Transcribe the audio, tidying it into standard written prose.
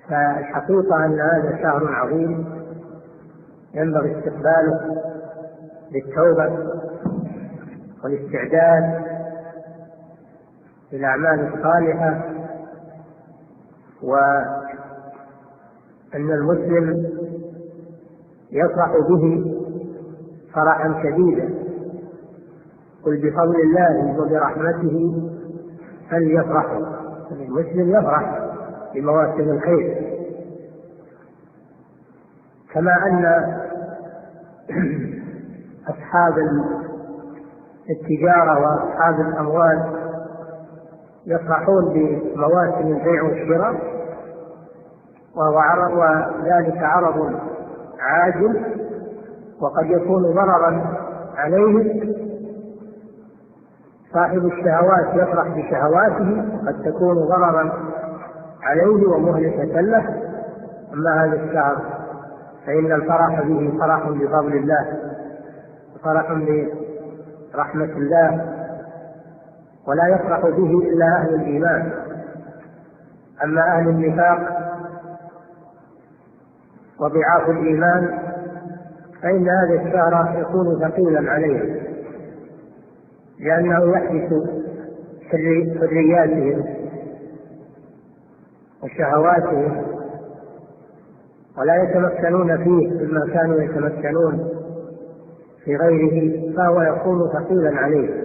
فالحقيقة أن هذا شهر عظيم ينبغي استقباله بالتوبة والاستعداد للأعمال الصالحة، وأن المسلم يفرح به فرحا شديدا. قل بفضل الله وبرحمته فليفرحوا. المسلم يفرح بمواسم الخير، كما أن أصحاب التجارة وأصحاب الأموال يفرحون بمواسم البيع والشراء، وذلك عرض عاجل وقد يكون ضررا عليهم. صاحب الشهوات يفرح بشهواته وقد تكون ضررا عليه ومهلكة له. أما هذا الشهر فإن الفرح به فرح بفضل الله وفرح برحمة الله، ولا يفرح به إلا أهل الإيمان. أما أهل النفاق وضعاف الإيمان فإن هذا الشهر يكون ثقيلا عليهم، لأنه يحدث حرياتهم وشهواتهم ولا يتمكنون فيه مما كانوا يتمكنون في غيره، فهو يكون ثقيلا عليه.